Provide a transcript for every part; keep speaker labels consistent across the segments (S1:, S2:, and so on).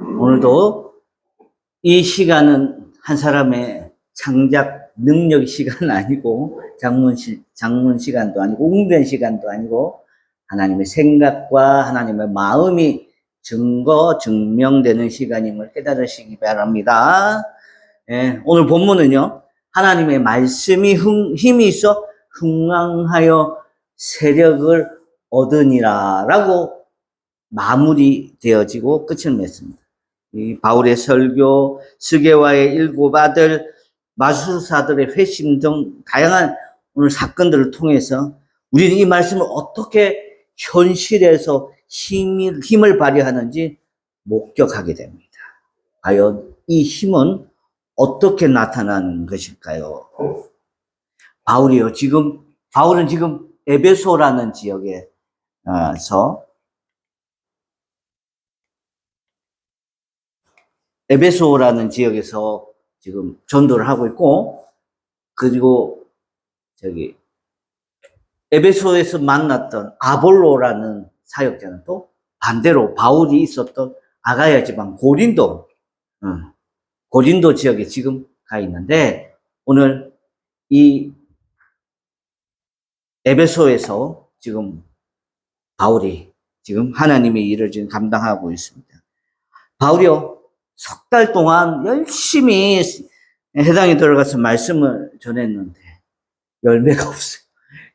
S1: 오늘도 이 시간은 한 사람의 창작 능력 시간은 아니고 장문 시간도 아니고 웅변 시간도 아니고 하나님의 생각과 하나님의 마음이 증명되는 시간임을 깨달으시기 바랍니다. 오늘 본문은요, 하나님의 말씀이 힘이 있어 흥왕하여 세력을 얻으니라 라고 마무리되어지고 끝을 맺습니다. 이 바울의 설교, 스게와의 7 아들, 마술사들의 회심 등 다양한 오늘 사건들을 통해서 우리는 이 말씀을 어떻게 현실에서 힘을 발휘하는지 목격하게 됩니다. 과연 이 힘은 어떻게 나타나는 것일까요? 바울은 지금 에베소라는 지역에서 지금 전도를 하고 있고, 그리고 에베소에서 만났던 아볼로라는 사역자는 또 반대로 바울이 있었던 아가야 지방 고린도 지역에 지금 가 있는데, 오늘 이 에베소에서 지금 바울이 지금 하나님의 일을 지금 감당하고 있습니다. 바울이요, 석 달 동안 열심히 해당에 들어가서 말씀을 전했는데 열매가 없어요.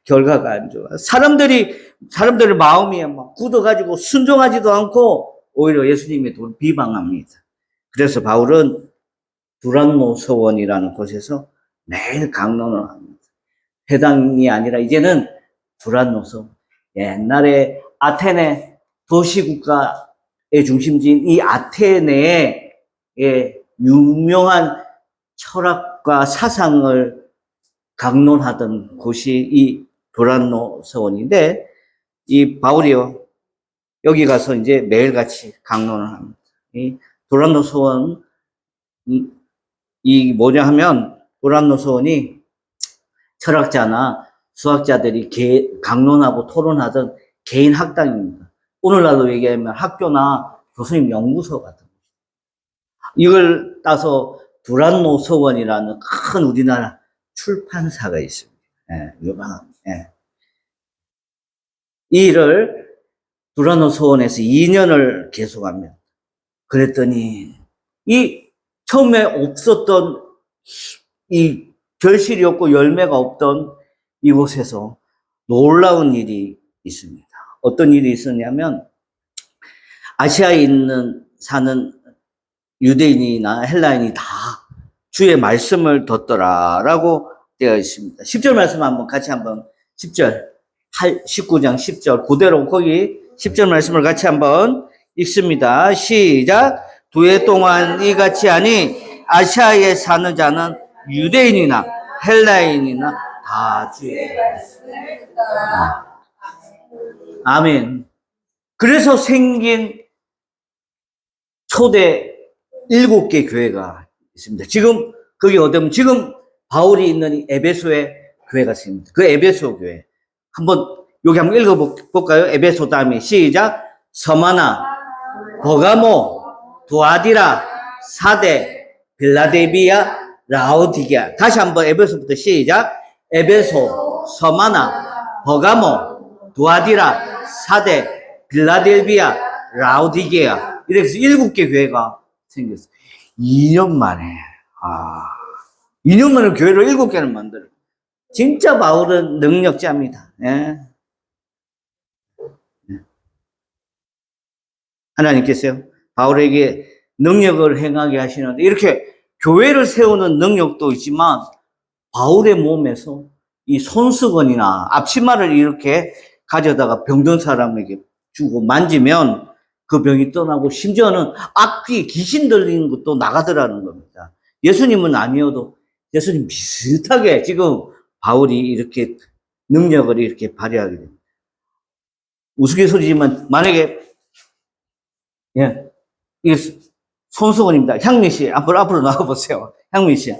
S1: 결과가 안 좋아. 사람들의 마음이 막 굳어가지고 순종하지도 않고 오히려 예수님의 도를 비방합니다. 그래서 바울은 두란노 서원이라는 곳에서 매일 강론을 합니다. 해당이 아니라 이제는 두란노 서원. 옛날에 아테네 도시국가의 중심지인 이 아테네의 유명한 철학과 사상을 강론하던 곳이 이 두란노 서원인데, 이 바울이요, 여기 가서 이제 매일같이 강론을 합니다. 이 두란노 서원, 이 뭐냐 하면, 두란노 서원이 철학자나 수학자들이 강론하고 토론하던 개인 학당입니다. 오늘날로 얘기하면 학교나 교수님 연구소 같은 거. 이걸 따서 두란노 서원이라는 큰 우리나라 출판사가 있습니다. 유명한. 이 일을 두란노 서원에서 2년을 계속합니다. 그랬더니 이 처음에 없었던 이 결실이 없고 열매가 없던 이곳에서 놀라운 일이 있습니다. 어떤 일이 있었냐면, 아시아에 사는 유대인이나 헬라인이 다 주의 말씀을 듣더라라고 되어 있습니다. 10절 말씀 같이 10절, 19장 10절, 그대로 거기 10절 말씀을 같이 한번 읽습니다. 시작. 2해 동안 이같이 하니 아시아에 사는 자는 유대인이나 헬라인이나 다 주의 말씀을 듣더라. 아멘. 그래서 생긴 초대 7개 교회가 있습니다. 지금 거기 어디면 지금 바울이 있는 에베소에 교회가 있습니다. 그 에베소 교회 여기 한번 읽어볼까요? 에베소 다음에 시작. 서마나, 버가모, 두아디라, 사데, 빌라델비아, 라오디게아. 다시 한번 에베소부터 시작. 에베소, 서마나, 버가모, 두아디라, 사데, 빌라델비아, 라오디게아. 이렇게 해서 7개 교회가 생겼어요. 2년 만에. 2년 만에 교회를 7개를 만들어요. 진짜 바울은 능력자입니다. 하나님께서요, 바울에게 능력을 행하게 하시는데, 이렇게 교회를 세우는 능력도 있지만 바울의 몸에서 이 손수건이나 앞치마를 이렇게 가져다가 병든 사람에게 주고 만지면 그 병이 떠나고, 심지어는 악귀, 귀신 들리는 것도 나가더라는 겁니다. 예수님은 아니어도 예수님 비슷하게 지금 바울이 이렇게 능력을 이렇게 발휘하게 됩니다. 우스갯소리지만 만약에 이게 손수건입니다. 향미 씨 앞으로 나와보세요. 향미 씨,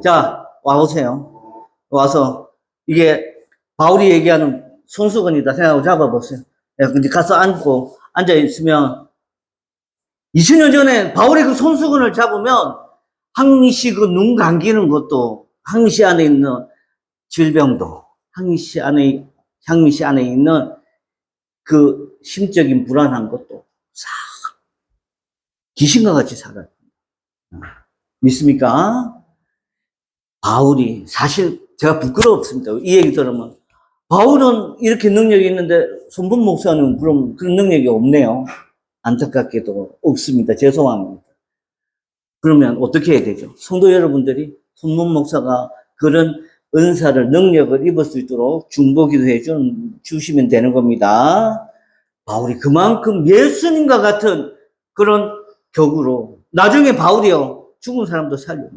S1: 자 와보세요. 와서 이게 바울이 얘기하는 손수건이다 생각하고 잡아보세요. 근데 가서 앉아 있으면 2000년 전에 바울의 그 손수건을 잡으면 항시 그 눈 감기는 것도, 항시 안에 있는 질병도, 항시 안에 있는 그 심적인 불안한 것도 싹 귀신과 같이 살아요. 믿습니까? 바울이, 사실 제가 부끄럽습니다. 이 얘기 들으면. 바울은 이렇게 능력이 있는데 손범 목사는 그럼 그런 능력이 없네요. 안타깝게도 없습니다. 죄송합니다. 그러면 어떻게 해야 되죠? 성도 여러분들이 손범 목사가 그런 은사를, 능력을 입을 수 있도록 중보기도 주시면 되는 겁니다. 바울이 그만큼 예수님과 같은 그런 격으로, 나중에 바울이요, 죽은 사람도 살려요.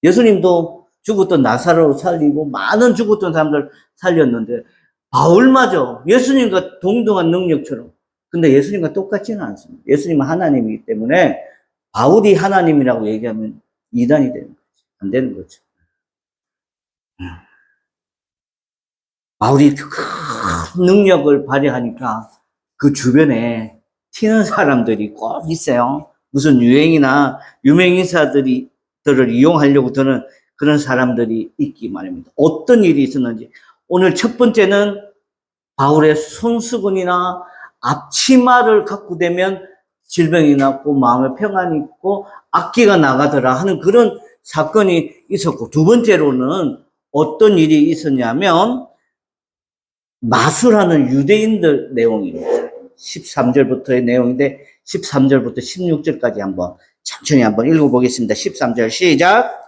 S1: 예수님도 죽었던 나사로를 살리고 많은 죽었던 사람들 살렸는데, 바울마저 예수님과 동등한 능력처럼, 근데 예수님과 똑같지는 않습니다. 예수님은 하나님이기 때문에 바울이 하나님이라고 얘기하면 이단이 되는 거죠. 안 되는 거죠. 바울이 큰 능력을 발휘하니까 그 주변에 튀는 사람들이 꼭 있어요. 무슨 유행이나 유명인사들을 이용하려고 드는 그런 사람들이 있기 마련입니다. 어떤 일이 있었는지. 오늘 첫 번째는 바울의 손수건이나 앞치마를 갖고 되면 질병이 낫고 마음의 평안이 있고 악기가 나가더라 하는 그런 사건이 있었고, 두 번째로는 어떤 일이 있었냐면 마술하는 유대인들 내용입니다. 13절부터의 내용인데 13절부터 16절까지 한번 천천히 한번 읽어보겠습니다. 13절 시작.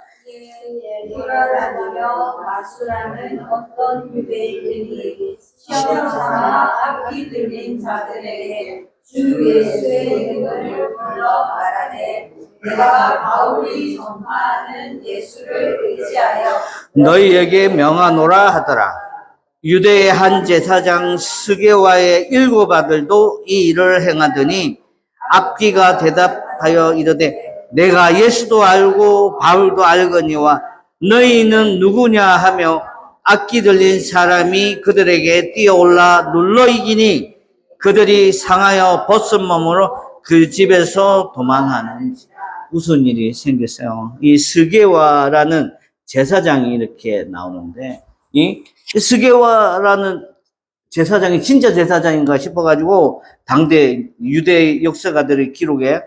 S2: 돌아다니며 마술하는 어떤 유대인들이 시험 삼아 악기 들린 자들에게 주 예수의 이름을 불러 말하되 내가 바울이 전파하는 예수를 의지하여
S1: 너희에게 명하노라 하더라. 유대의 한 제사장 스게와의 7 아들도 이 일을 행하더니 악기가 대답하여 이르되 내가 예수도 알고 바울도 알거니와 너희는 누구냐 하며 악기 들린 사람이 그들에게 뛰어올라 눌러 이기니 그들이 상하여 벗은 몸으로 그 집에서 도망하는지. 무슨 일이 생겼어요? 이 스게와라는 제사장이 이렇게 나오는데, 이 스게와라는 제사장이 진짜 제사장인가 싶어가지고 당대 유대 역사가들의 기록에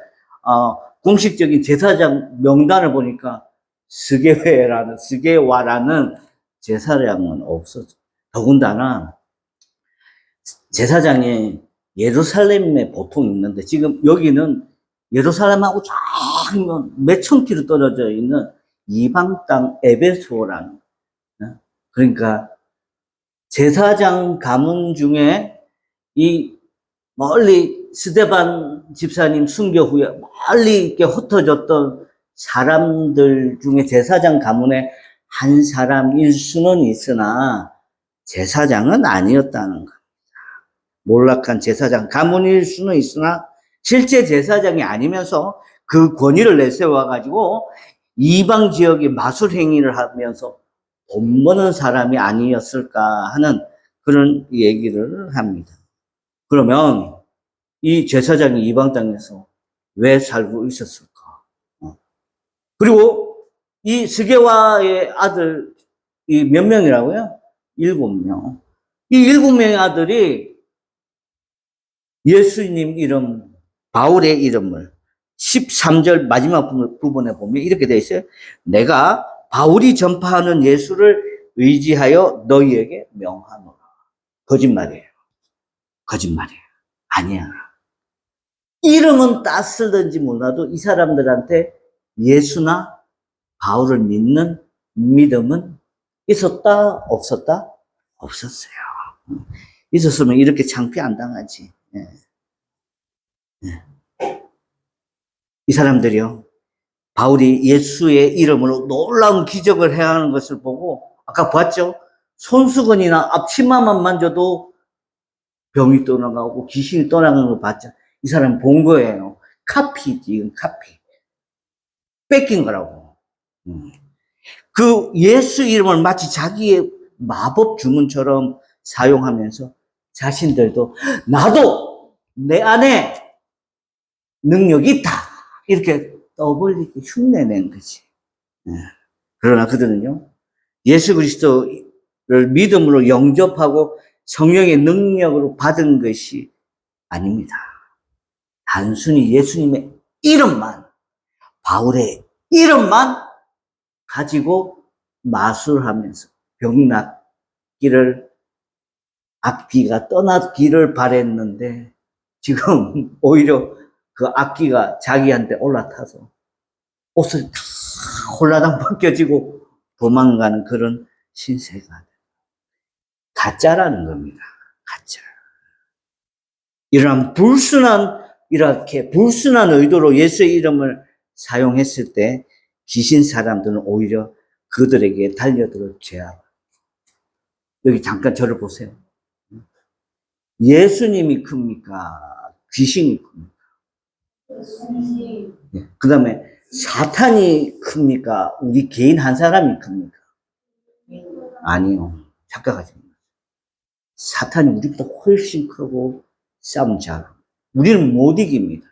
S1: 공식적인 제사장 명단을 보니까 스게와라는 제사장은 없었죠. 더군다나 제사장이 예루살렘에 보통 있는데 지금 여기는 예루살렘하고 쫙 몇천 킬로 떨어져 있는 이방 땅 에베소라는, 그러니까 제사장 가문 중에 이 멀리 스데반 집사님 순교 후에 멀리 이렇게 흩어졌던 사람들 중에 제사장 가문의 한 사람일 수는 있으나 제사장은 아니었다는 겁니다. 몰락한 제사장 가문일 수는 있으나 실제 제사장이 아니면서 그 권위를 내세워가지고 이방 지역의 마술 행위를 하면서 돈 버는 사람이 아니었을까 하는 그런 얘기를 합니다. 그러면 이 제사장이 이방 땅에서 왜 살고 있었을까? 그리고 이 스게와의 아들, 이 몇 명이라고요? 7명. 이 7명의 아들이 예수님 이름, 바울의 이름을 13절 마지막 부분에 보면 이렇게 되어 있어요. 내가 바울이 전파하는 예수를 의지하여 너희에게 명하노라. 거짓말이에요. 거짓말이에요. 아니야. 이름은 따쓰든지 몰라도 이 사람들한테 예수나 바울을 믿는 믿음은 있었다? 없었다? 없었어요. 있었으면 이렇게 창피 안 당하지. 이 사람들이요, 바울이 예수의 이름으로 놀라운 기적을 행하는 것을 보고, 아까 봤죠? 손수건이나 앞치마만 만져도 병이 떠나가고 귀신이 떠나가는 걸 봤죠? 이 사람 본 거예요. 카피지, 이건 카피. 뺏긴 거라고. 그 예수 이름을 마치 자기의 마법 주문처럼 사용하면서 자신들도 나도 내 안에 능력이 있다. 이렇게 떠벌리게 흉내낸 거지. 예. 그러나 그들은요, 예수 그리스도를 믿음으로 영접하고 성령의 능력으로 받은 것이 아닙니다. 단순히 예수님의 이름만, 바울의 이름만 가지고 마술하면서 병낫기를, 악기가 떠났기를 바랬는데 지금 오히려 그 악기가 자기한테 올라타서 옷을 다 홀라당 벗겨지고 도망가는 그런 신세가 가짜라는 겁니다. 가짜. 이런 이렇게 불순한 의도로 예수의 이름을 사용했을 때 귀신 사람들은 오히려 그들에게 달려들어 죄악. 여기 잠깐 저를 보세요. 예수님이 큽니까? 귀신이 큽니까? 그 다음에 사탄이 큽니까? 우리 개인 한 사람이 큽니까? 아니요. 착각하지 마세요. 사탄이 우리보다 훨씬 크고 싸움 잘하고 우리는 못 이깁니다.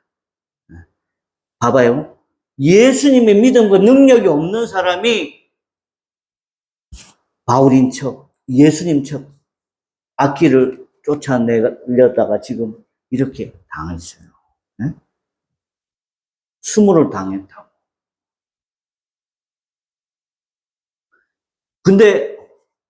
S1: 봐봐요. 예수님의 믿음과 능력이 없는 사람이 바울인 척, 예수님 척 악기를 쫓아내려다가 지금 이렇게 당했어요. 네? 수모를 당했다고. 근데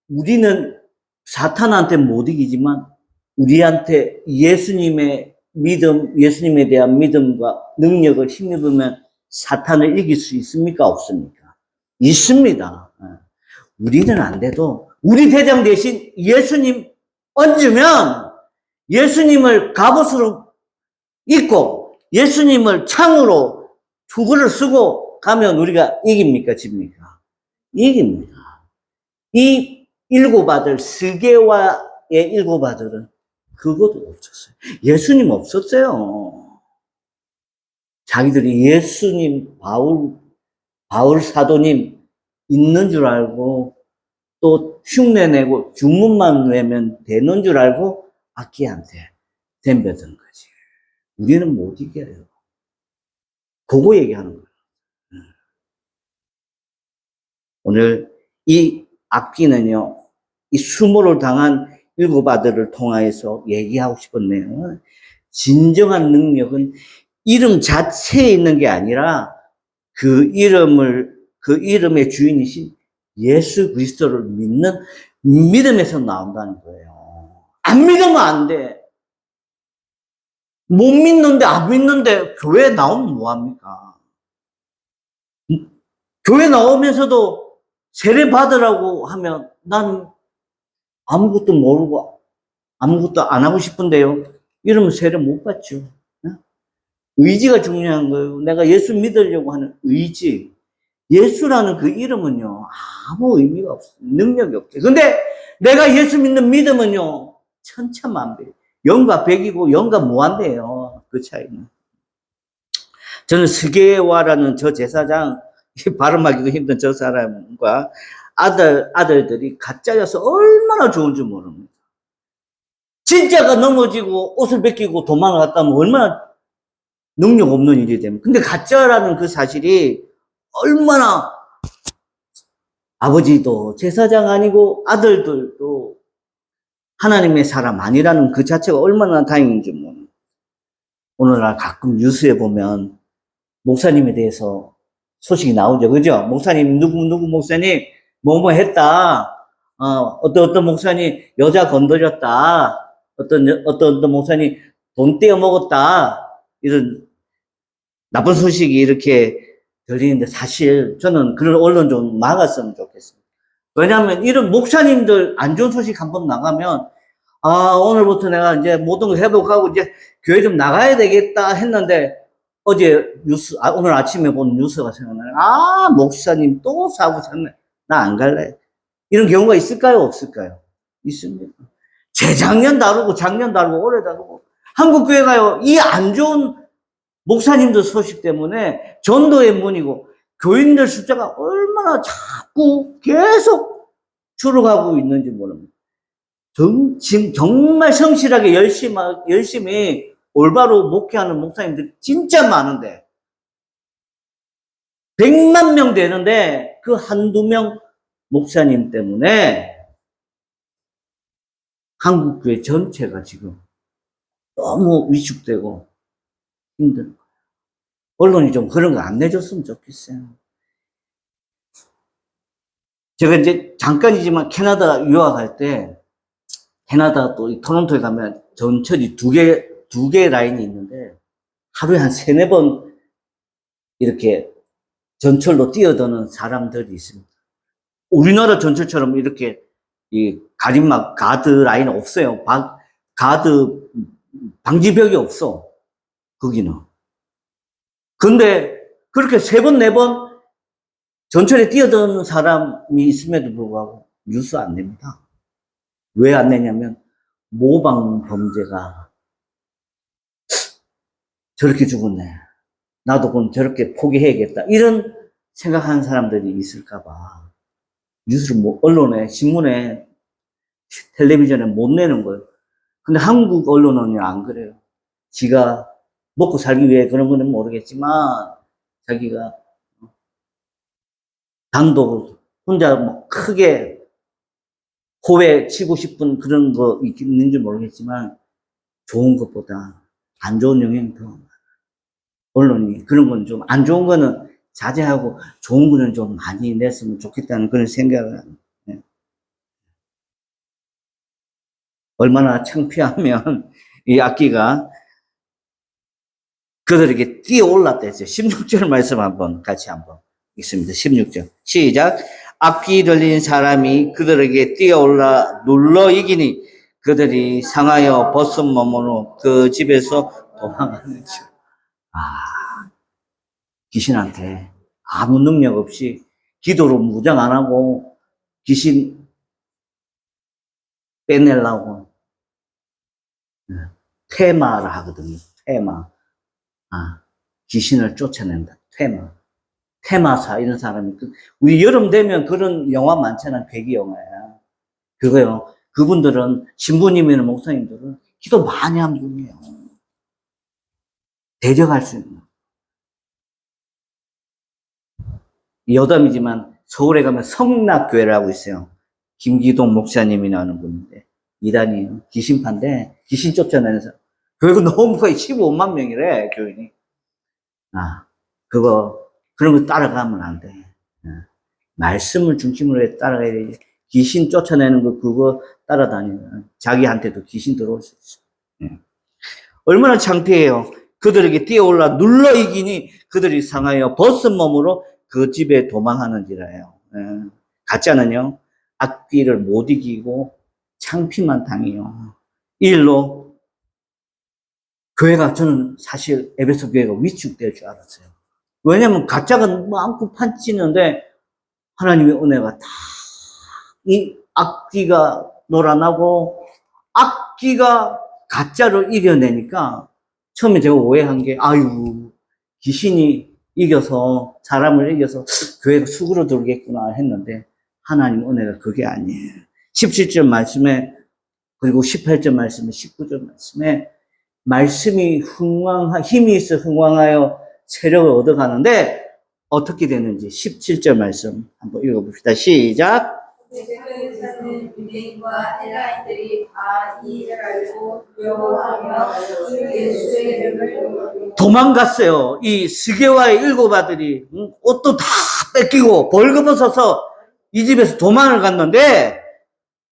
S1: 우리는 사탄한테 못 이기지만 우리한테 예수님의 믿음, 예수님에 대한 믿음과 능력을 힘입으면 사탄을 이길 수 있습니까? 없습니까? 있습니다. 우리는 안 돼도 우리 대장 대신 예수님 얹으면 예수님을 갑옷으로 입고 예수님을 창으로 투구를 쓰고 가면 우리가 이깁니까? 집니까? 이깁니다. 이 일곱 아들, 스게와의 일곱 아들은 그것도 없었어요. 예수님 없었어요. 자기들이 예수님, 바울 사도님 있는 줄 알고 또 흉내내고 주문만 내면 되는 줄 알고 악기한테 덤벼든 거지. 우리는 못 이겨요. 그거 얘기하는 거예요. 오늘 이 악기는요, 이 수모를 당한 일곱 아들을 통하여서 얘기하고 싶었네요. 진정한 능력은 이름 자체에 있는 게 아니라 그 이름의 주인이신 예수 그리스도를 믿는 믿음에서 나온다는 거예요. 안 믿으면 안 돼. 못 믿는데, 안 믿는데, 교회 나오면 뭐합니까? 교회 나오면서도 세례 받으라고 하면 난 아무것도 모르고 아무것도 안 하고 싶은데요. 이러면 세례 못 받죠. 의지가 중요한 거예요. 내가 예수 믿으려고 하는 의지. 예수라는 그 이름은요, 아무 의미가 없어요. 능력이 없어요. 근데 내가 예수 믿는 믿음은요, 천차만배. 0과 100이고 0과 무한대예요. 그 차이는. 저는 스게와라는 저 제사장, 발음하기도 힘든 저 사람과 아들들이 가짜여서 얼마나 좋은지 모릅니다. 진짜가 넘어지고 옷을 벗기고 도망을 갔다면 얼마나 능력 없는 일이 됩니까? 근데 가짜라는 그 사실이 얼마나 아버지도 제사장 아니고 아들들도 하나님의 사람 아니라는 그 자체가 얼마나 다행인지 모릅니다. 오늘날 가끔 뉴스에 보면 목사님에 대해서 소식이 나오죠. 그죠? 목사님, 누구 목사님, 뭐뭐 했다. 어떤 목사님 여자 건드렸다. 어떤 목사님 돈 떼어 먹었다. 이런 나쁜 소식이 이렇게 들리는데 사실 저는 그런 언론 좀 막았으면 좋겠습니다. 왜냐하면 이런 목사님들 안 좋은 소식 한번 나가면 오늘부터 내가 이제 모든 걸 회복하고 이제 교회 좀 나가야 되겠다 했는데 어제 오늘 아침에 본 뉴스가 생각나요. 목사님 또 사고 쳤네. 나 안 갈래. 이런 경우가 있을까요? 없을까요? 있습니다. 재작년 다루고 작년 다루고 올해 다루고 한국교회가요. 이 안 좋은 목사님들 소식 때문에 전도의 문이고 교인들 숫자가 얼마나 자꾸 계속 줄어가고 있는지 모릅니다. 지금 정말 성실하게 열심히 올바로 목회하는 목사님들 진짜 많은데 100만 명 되는데 그 한두 명 목사님 때문에 한국교회 전체가 지금 너무 위축되고 힘든 거예요. 언론이 좀 그런 거 안 내줬으면 좋겠어요. 제가 이제 잠깐이지만 캐나다 유학할 때 캐나다 또 이 토론토에 가면 전철이 두 개 라인이 있는데 하루에 한 3-4번 이렇게 전철로 뛰어드는 사람들이 있습니다. 우리나라 전철처럼 이렇게 이 가림막 가드 라인 없어요. 가드 방지벽이 없어. 거기는. 근데 그렇게 3번, 4번 전철에 뛰어드는 사람이 있음에도 불구하고 뉴스 안 냅니다. 왜 안 내냐면 모방 범죄가 저렇게 죽었네. 나도 그럼 저렇게 포기해야겠다. 이런 생각하는 사람들이 있을까봐 뉴스를 언론에, 신문에, 텔레비전에 못 내는 거예요. 근데 한국 언론은 안 그래요. 지가 먹고 살기 위해 그런 거는 모르겠지만 자기가 당도 혼자 뭐 크게 호에 치고 싶은 그런 거 있는지 모르겠지만 좋은 것보다 안 좋은 영향이 더 많아요. 언론이 그런 건 좀 안 좋은 거는 자제하고 좋은 거는 좀 많이 냈으면 좋겠다는 그런 생각을 해요. 얼마나 창피하면 이 악기가 그들에게 뛰어올랐다 했어요. 16절 말씀 같이 한번 읽습니다. 16절 시작. 악기 들린 사람이 그들에게 뛰어올라 눌러 이기니 그들이 상하여 벗은 몸으로 그 집에서 도망하는 줄. 귀신한테 아무 능력 없이 기도로 무장 안 하고 귀신 빼내려고 퇴마를 하거든요. 퇴마. 귀신을 쫓아낸다. 퇴마사 이런 사람이 우리 여름 되면 그런 영화 많잖아. 괴기 영화야. 그거요. 그분들은 신부님이나 목사님들은 기도 많이 한 분이에요. 대적할 수 있는. 여담이지만 서울에 가면 성락교회라고 있어요. 김기동 목사님이 나오는 분인데 이단이에요. 귀신파인데 귀신 쫓아내는 사람. 그리고 너무 거의 15만 명이래 교인이. 그런 거 따라가면 안 돼. 말씀을 중심으로 해 따라가야 돼. 귀신 쫓아내는 거 그거 따라다니면 자기한테도 귀신 들어올 수 있어. 얼마나 창피해요. 그들에게 뛰어올라 눌러 이기니 그들이 상하여 벗은 몸으로 그 집에 도망하는지라요. 가짜는요, 악귀를 못 이기고 창피만 당해요. 이 일로 교회가, 저는 사실 에베소 교회가 위축될 줄 알았어요. 왜냐면 가짜가 많고 판치는데 하나님의 은혜가 다 이 악귀가 놀아나고 악귀가 가짜를 이겨내니까 처음에 제가 오해한 게 귀신이 이겨서 사람을 이겨서 교회가 수그러들겠구나 했는데 하나님 은혜가 그게 아니에요. 17절 말씀에 그리고 18절 말씀에 19절 말씀에 말씀이 힘이 있어 흥왕하여 세력을 얻어가는데 어떻게 되는지 17절 말씀 한번 읽어봅시다. 시작.
S2: 그에서는 유대인과 헬라인들이 다 이 일을 알고 두려워하며 주 예수의 이름을
S1: 도망갔어요. 이 스게와의 7 아들이 옷도 다 뺏기고 벌거벗 어서 이 집에서 도망을 갔는데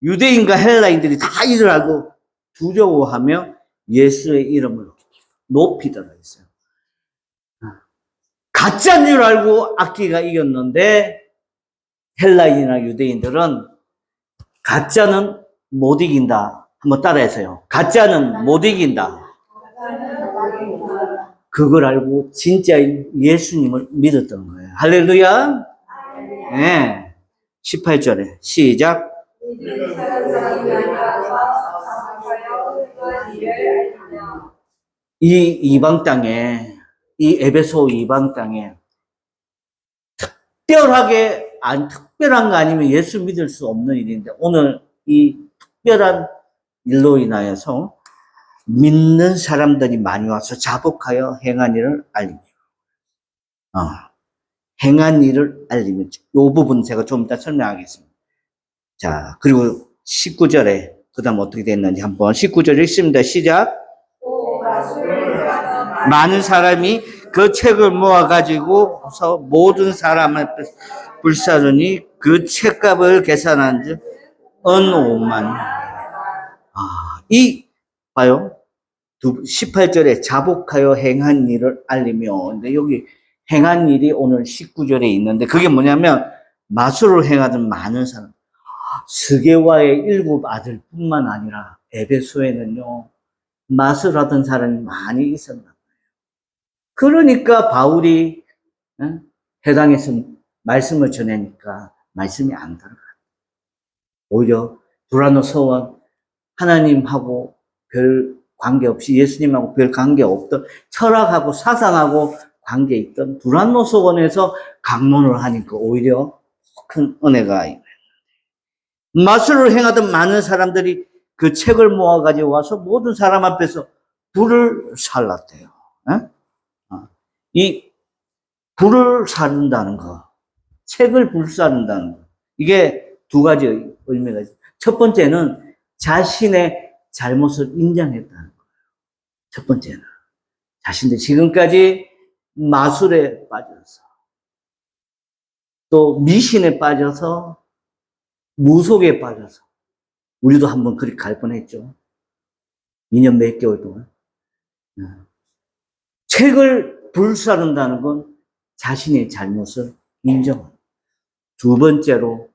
S1: 유대인과 헬라인들이 다 이를 알고 두려워하며 예수의 이름을 높이더라 했어요. 가짜인 줄 알고 악귀가 이겼는데 헬라인이나 유대인들은 가짜는 못 이긴다. 한번 따라해서요. 가짜는 못 이긴다. 그걸 알고 진짜 예수님을 믿었던 거예요. 할렐루야. 네. 18절에 시작. 이 이방 땅에, 이 에베소 이방 땅에 특별한 거 아니면 예수 믿을 수 없는 일인데 오늘 이 특별한 일로 인하여서 믿는 사람들이 많이 와서 자복하여 행한 일을 알리며. 행한 일을 알리며. 이 부분 제가 좀 이따 설명하겠습니다. 자, 그리고 19절에, 그 다음 어떻게 됐는지 한번 19절 읽습니다. 시작.
S2: 또 마술을 행하던
S1: 많은 사람이 그 책을 모아가지고 모든 사람을 불사르니 그 책값을 계산한 즉, 은 5만. 봐요. 18절에 자복하여 행한 일을 알리며. 근데 여기 행한 일이 오늘 19절에 있는데 그게 뭐냐면 마술을 행하던 많은 사람. 스게와의 7 아들뿐만 아니라 에베소에는요, 마술하던 사람이 많이 있었나 봐요. 그러니까 바울이 해당해서 말씀을 전하니까 말씀이 안 들어가요. 오히려 두라노 서원, 하나님하고 별 관계없이, 예수님하고 별 관계없던, 철학하고 사상하고 관계있던 두란노 서원에서 강론을 하니까 오히려 큰 은혜가 있는. 마술을 행하던 많은 사람들이 그 책을 모아가지고 와서 모든 사람 앞에서 불을 살랐대요. 이 불을 사른다는 거, 책을 불사른다는 거, 이게 두 가지 의미가 있어요. 첫 번째는 자신의 잘못을 인정했다는 거예요. 첫 번째는 자신들 지금까지 마술에 빠져서, 또 미신에 빠져서, 무속에 빠져서, 우리도 한번 그렇게 갈 뻔했죠. 2년 몇 개월 동안. 책을 불사른다는 건 자신의 잘못을 인정합니다. 두 번째로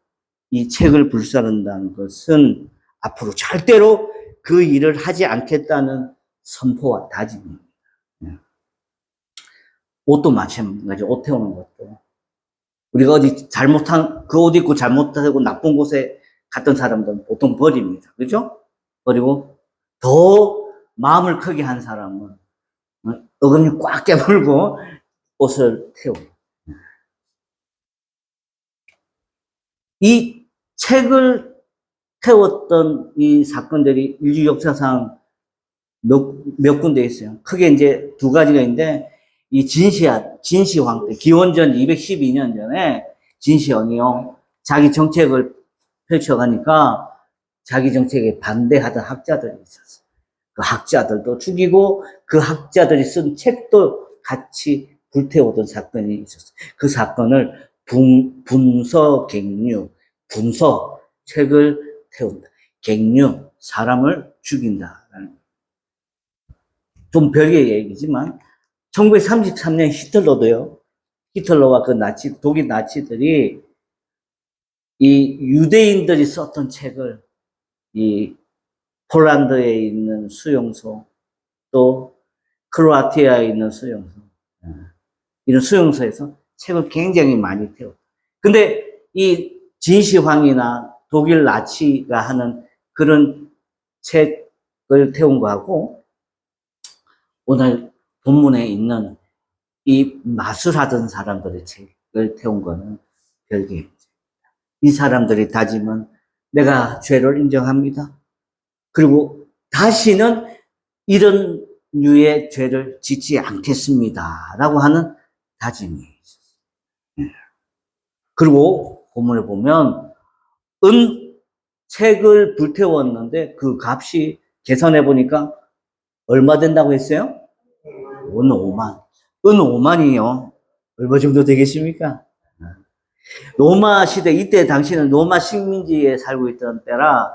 S1: 이 책을 불사른다는 것은 앞으로 절대로 그 일을 하지 않겠다는 선포와 다짐입니다. 옷도 마찬가지, 옷 태우는 것도. 우리가 어디 잘못한, 그 옷 입고 잘못하고 나쁜 곳에 갔던 사람들은 보통 버립니다. 그죠? 버리고 더 마음을 크게 한 사람은 어금니 꽉 깨물고 옷을 태웁니다. 이 책을 태웠던 이 사건들이 인류 역사상 몇 군데 있어요. 크게 이제 두 가지가 있는데, 이 진시황 때, 기원전 212년 전에 진시황이요, 자기 정책을 펼쳐가니까 자기 정책에 반대하던 학자들이 있었어요. 그 학자들도 죽이고 그 학자들이 쓴 책도 같이 불태우던 사건이 있었어요. 그 사건을 분서갱류, 분서, 책을 태운다. 갱류, 사람을 죽인다라는, 좀 별개의 얘기지만 1933년 히틀러도요, 히틀러와 그 독일 나치들이 이 유대인들이 썼던 책을 이 폴란드에 있는 수용소, 또 크로아티아에 있는 수용소, 이런 수용소에서 책을 굉장히 많이 태웠다. 근데 이 진시황이나 독일 나치가 하는 그런 책을 태운 거하고 오늘 본문에 있는 이 마술하던 사람들의 책을 태운 거는 별개입니다. 이 사람들이 다짐은 내가 죄를 인정합니다. 그리고 다시는 이런 류의 죄를 짓지 않겠습니다. 라고 하는 다짐이 있었어요. 그리고 본문에 보면 책을 불태웠는데 그 값이 계산해 보니까 얼마 된다고 했어요? 은 5만. 은 5만이요. 얼마 정도 되겠습니까? 로마 시대, 이때 당시는 로마 식민지에 살고 있던 때라,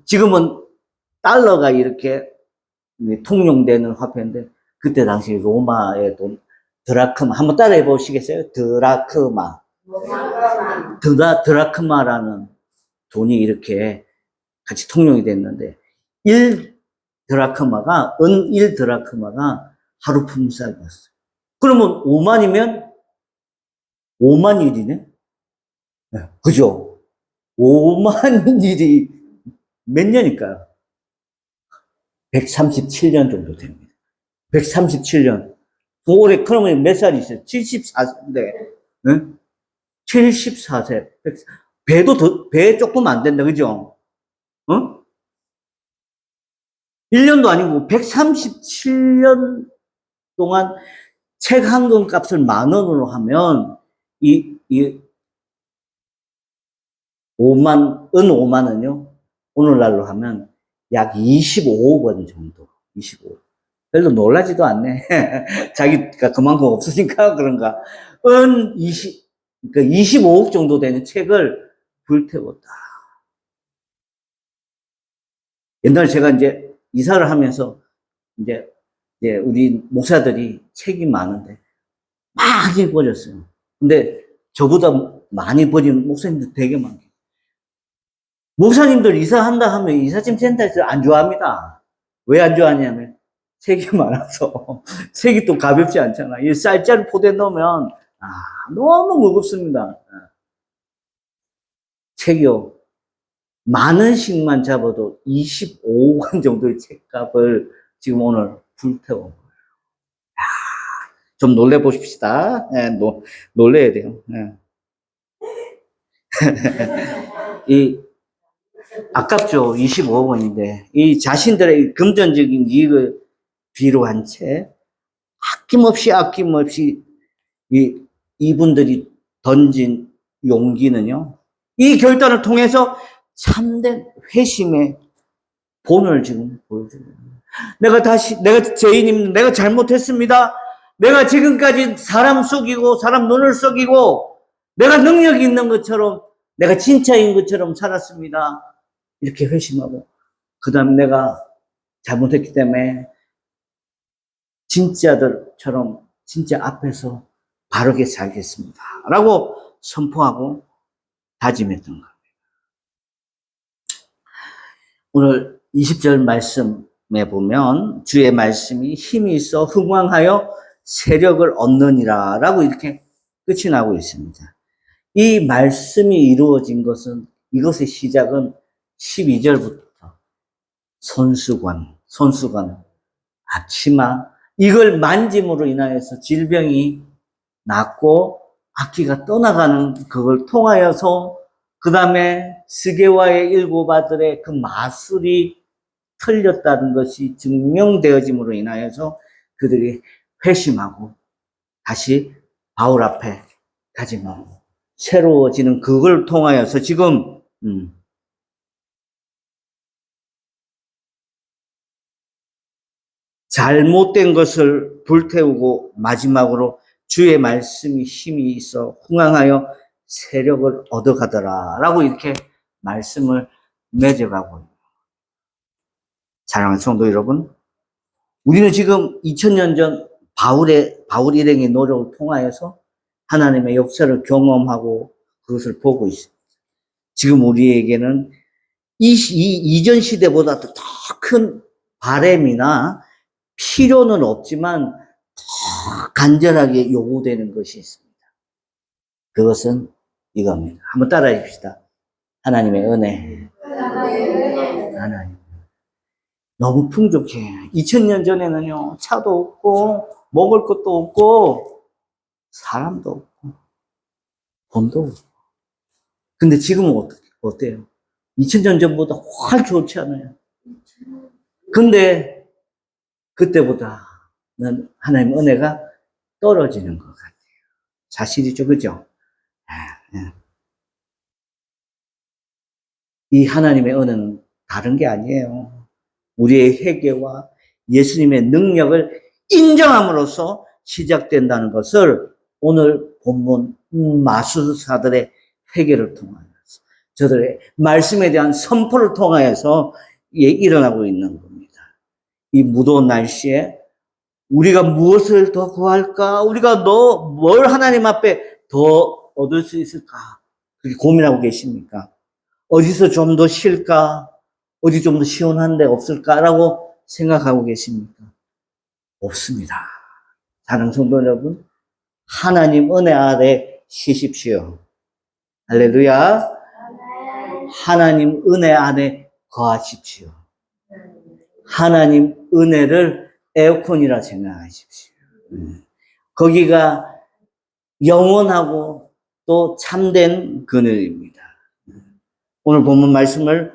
S1: 지금은 달러가 이렇게 통용되는 화폐인데, 그때 당시 로마의 돈, 드라크마. 한번 따라해 보시겠어요? 드라크마. 드라크마라는 돈이 이렇게 같이 통용이 됐는데, 1드라크마가, 은 1드라크마가 하루 품삯이었어요. 그러면 5만이면 5만 일이네? 네, 그죠? 5만 일이 몇 년일까요? 137년 정도 됩니다. 137년. 올해 그러면 몇 살이세요? 74세인데, 네? 74세. 배도 배 조금 안 된다, 그죠? 어? 1년도 아니고 137년 동안 책 한 권 값을 10,000원으로 하면 이 5만 원요. 오늘날로 하면 약 25억 원 정도. 25억. 별로 놀라지도 않네. 자기가 그만큼 없으니까 그런가. 그러니까 25억 정도 되는 책을 불태웠다. 옛날에 제가 이제 이사를 하면서 이제 우리 목사들이 책이 많은데 많이 버렸어요. 근데 저보다 많이 버린 목사님들 되게 많아요. 목사님들 이사한다 하면 이사짐 센터에서 안 좋아합니다. 왜 안 좋아하냐면 책이 많아서. 책이 또 가볍지 않잖아. 이 쌀자루 포대에 넣으면 너무 무겁습니다. 책이요. 10,000원씩만 잡아도 25억 원 정도의 책값을 지금 오늘 불태운 거예요. 좀 놀래보십시다. 놀래야 돼요. 아깝죠. 25억 원인데. 이 자신들의 금전적인 이익을 뒤로 한 채, 아낌없이 이분들이 던진 용기는요, 이 결단을 통해서 참된 회심의 본을 지금 보여주는 거예요. 내가 죄인입니다. 내가 잘못했습니다. 내가 지금까지 사람 속이고, 사람 눈을 속이고, 내가 능력이 있는 것처럼, 내가 진짜인 것처럼 살았습니다. 이렇게 회심하고, 그 다음 내가 잘못했기 때문에 진짜들처럼 진짜 앞에서 바르게 살겠습니다. 라고 선포하고 다짐했던 겁니다. 오늘 20절 말씀에 보면 주의 말씀이 힘이 있어 흥왕하여 세력을 얻느니라 라고 이렇게 끝이 나고 있습니다. 이 말씀이 이루어진 것은, 이것의 시작은 12절부터 손수건, 앞치마, 이걸 만짐으로 인하여서 질병이 낫고 악기가 떠나가는 그걸 통하여서 그 다음에 스게와의 7 아들의 그 마술이 틀렸다는 것이 증명되어짐으로 인하여서 그들이 회심하고 다시 바울 앞에 다짐하고 새로워지는 그걸 통하여서 지금 잘못된 것을 불태우고 마지막으로 주의 말씀이 힘이 있어 흥황하여 세력을 얻어가더라 라고 이렇게 말씀을 맺어가고 있습니다. 사랑하는 성도 여러분, 우리는 지금 2000년 전 바울 일행의 노력을 통하여서 하나님의 역사를 경험하고 그것을 보고 있습니다. 지금 우리에게는 이전 시대보다 더 큰 바램이나 필요는 없지만 더 간절하게 요구되는 것이 있습니다. 그것은 이겁니다. 한번 따라해 봅시다. 하나님의 은혜. 하나님. 너무 풍족해. 2000년 전에는요, 차도 없고, 먹을 것도 없고, 사람도 없고, 돈도 없고. 근데 지금은 어때요? 2000년 전보다 훨 좋지 않아요? 근데 그때보다는 하나님의 은혜가 떨어지는 것 같아요. 사실이죠, 그죠? 이 하나님의 은혜는 다른 게 아니에요. 우리의 회개와 예수님의 능력을 인정함으로써 시작된다는 것을 오늘 본문 마술사들의 회개를 통하여서, 저들의 말씀에 대한 선포를 통하여서 일어나고 있는 겁니다. 이 무더운 날씨에 우리가 무엇을 더 구할까? 우리가 뭘 하나님 앞에 더 얻을 수 있을까? 그렇게 고민하고 계십니까? 어디서 좀 더 쉴까? 어디 좀 더 시원한 데 없을까라고 생각하고 계십니까? 없습니다. 사랑하는 성도 여러분, 하나님 은혜 아래 쉬십시오. 할렐루야. 하나님 은혜 안에 거하십시오. 하나님 은혜를 에어컨이라 생각하십시오. 거기가 영원하고 또 참된 그늘입니다. 오늘 본문 말씀을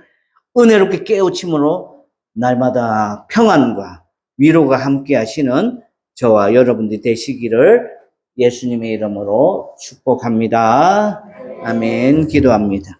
S1: 은혜롭게 깨우침으로 날마다 평안과 위로가 함께 하시는 저와 여러분들이 되시기를 예수님의 이름으로 축복합니다. 아멘. 기도합니다.